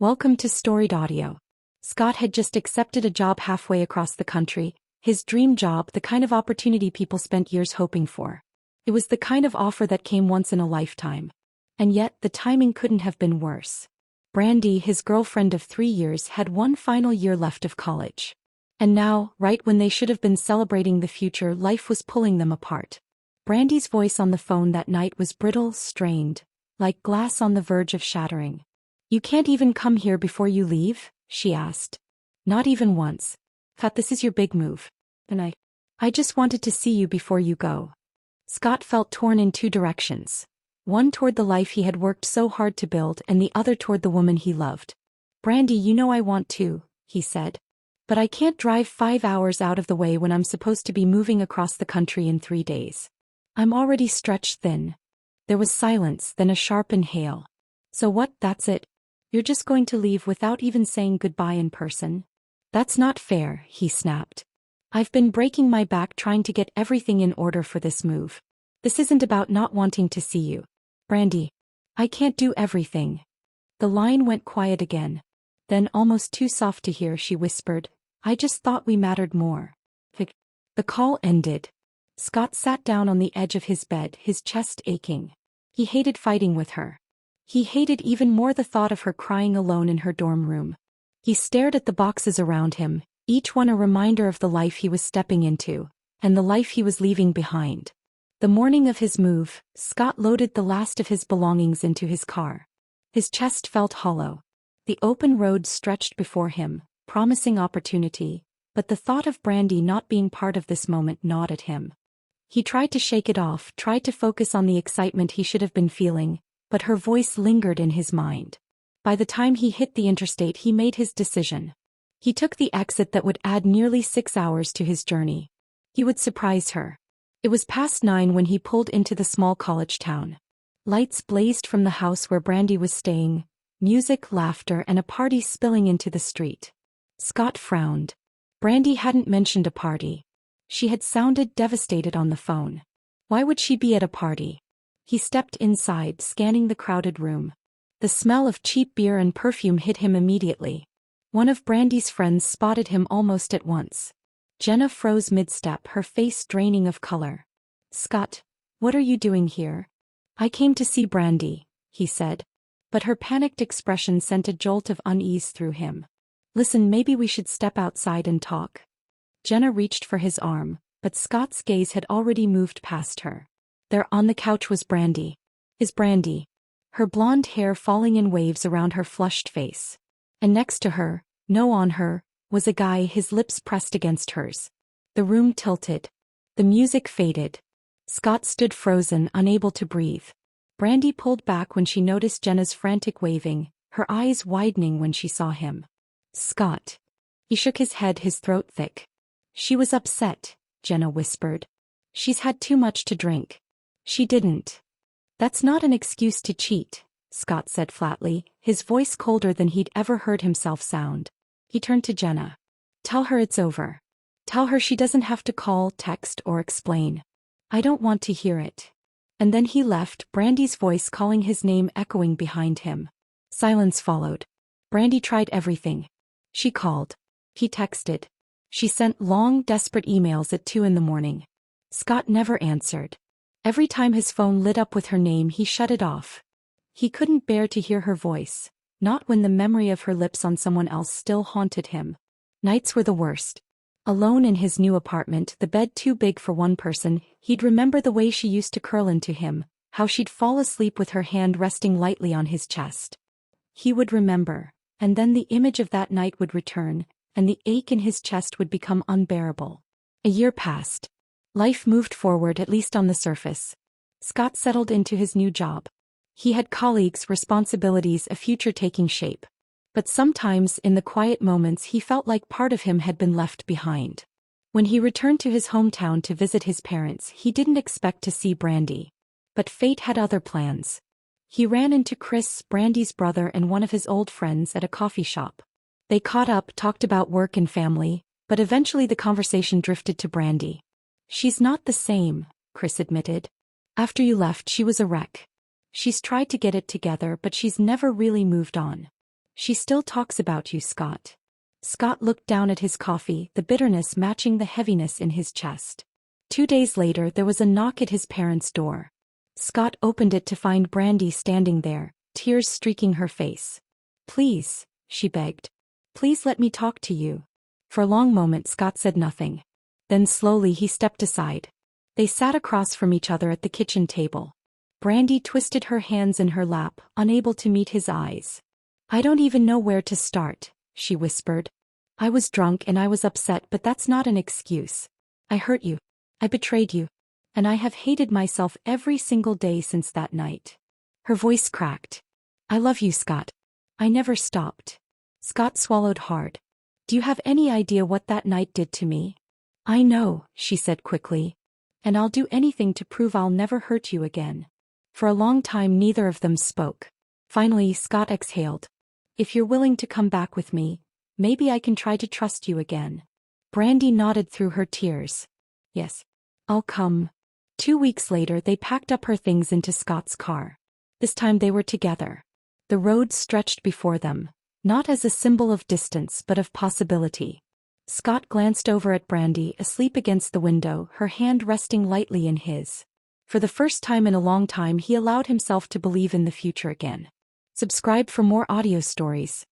Welcome to Storied Audio. Scott had just accepted a job halfway across the country, his dream job, the kind of opportunity people spent years hoping for. It was the kind of offer that came once in a lifetime. And yet, the timing couldn't have been worse. Brandi, his girlfriend of 3 years, had one final year left of college. And now, right when they should have been celebrating the future, life was pulling them apart. Brandi's voice on the phone that night was brittle, strained, like glass on the verge of shattering. "You can't even come here before you leave?" she asked. "Not even once. Thought this is your big move. And I just wanted to see you before you go." Scott felt torn in two directions. One toward the life he had worked so hard to build and the other toward the woman he loved. "Brandi, you know I want to," he said. "But I can't drive 5 hours out of the way when I'm supposed to be moving across the country in 3 days. I'm already stretched thin." There was silence, then a sharp inhale. "So what, that's it? You're just going to leave without even saying goodbye in person?" "That's not fair," he snapped. "I've been breaking my back trying to get everything in order for this move. This isn't about not wanting to see you. Brandi, I can't do everything." The line went quiet again. Then, almost too soft to hear, she whispered, "I just thought we mattered more." The call ended. Scott sat down on the edge of his bed, his chest aching. He hated fighting with her. He hated even more the thought of her crying alone in her dorm room. He stared at the boxes around him, each one a reminder of the life he was stepping into, and the life he was leaving behind. The morning of his move, Scott loaded the last of his belongings into his car. His chest felt hollow. The open road stretched before him, promising opportunity, but the thought of Brandi not being part of this moment gnawed at him. He tried to shake it off, tried to focus on the excitement he should have been feeling, but her voice lingered in his mind. By the time he hit the interstate, he made his decision. He took the exit that would add nearly 6 hours to his journey. He would surprise her. It was past 9 when he pulled into the small college town. Lights blazed from the house where Brandi was staying, music, laughter, and a party spilling into the street. Scott frowned. Brandi hadn't mentioned a party. She had sounded devastated on the phone. Why would she be at a party? He stepped inside, scanning the crowded room. The smell of cheap beer and perfume hit him immediately. One of Brandi's friends spotted him almost at once. Jenna froze mid-step, her face draining of color. "Scott, what are you doing here?" "I came to see Brandi," he said. But her panicked expression sent a jolt of unease through him. "Listen, maybe we should step outside and talk." Jenna reached for his arm, but Scott's gaze had already moved past her. There on the couch was Brandi. His Brandi. Her blonde hair falling in waves around her flushed face. And next to her, no on her, was a guy, his lips pressed against hers. The room tilted. The music faded. Scott stood frozen, unable to breathe. Brandi pulled back when she noticed Jenna's frantic waving, her eyes widening when she saw him. "Scott." He shook his head, his throat thick. "She was upset," Jenna whispered. "She's had too much to drink." "She didn't." "That's not an excuse to cheat," Scott said flatly, his voice colder than he'd ever heard himself sound. He turned to Jenna. "Tell her it's over. Tell her she doesn't have to call, text, or explain. I don't want to hear it." And then he left, Brandi's voice calling his name echoing behind him. Silence followed. Brandi tried everything. She called. He texted. She sent long, desperate emails at 2 in the morning. Scott never answered. Every time his phone lit up with her name, he shut it off. He couldn't bear to hear her voice, not when the memory of her lips on someone else still haunted him. Nights were the worst. Alone in his new apartment, the bed too big for one person, he'd remember the way she used to curl into him, how she'd fall asleep with her hand resting lightly on his chest. He would remember, and then the image of that night would return, and the ache in his chest would become unbearable. A year passed. Life moved forward, at least on the surface. Scott settled into his new job. He had colleagues, responsibilities, a future taking shape. But sometimes, in the quiet moments, he felt like part of him had been left behind. When he returned to his hometown to visit his parents, he didn't expect to see Brandi. But fate had other plans. He ran into Chris, Brandi's brother, and one of his old friends at a coffee shop. They caught up, talked about work and family, but eventually the conversation drifted to Brandi. "She's not the same," Chris admitted. "After you left, she was a wreck. She's tried to get it together, but she's never really moved on." She still talks about you, Scott. Scott looked down at his coffee, the bitterness matching the heaviness in his chest. 2 days later, there was a knock at his parents' door. Scott opened it to find Brandi standing there, tears streaking her face. "Please," she begged. "Please let me talk to you." For a long moment Scott said nothing. Then slowly he stepped aside. They sat across from each other at the kitchen table. Brandi twisted her hands in her lap, unable to meet his eyes. "I don't even know where to start," she whispered. "I was drunk and I was upset, but that's not an excuse. I hurt you. I betrayed you. And I have hated myself every single day since that night." Her voice cracked. "I love you, Scott. I never stopped." Scott swallowed hard. "Do you have any idea what that night did to me?" "I know," she said quickly. "And I'll do anything to prove I'll never hurt you again." For a long time neither of them spoke. Finally Scott exhaled. "If you're willing to come back with me, maybe I can try to trust you again." Brandi nodded through her tears. "Yes, I'll come." 2 weeks later they packed up her things into Scott's car. This time they were together. The road stretched before them, not as a symbol of distance but of possibility. Scott glanced over at Brandi, asleep against the window, her hand resting lightly in his. For the first time in a long time he allowed himself to believe in the future again. Subscribe for more audio stories.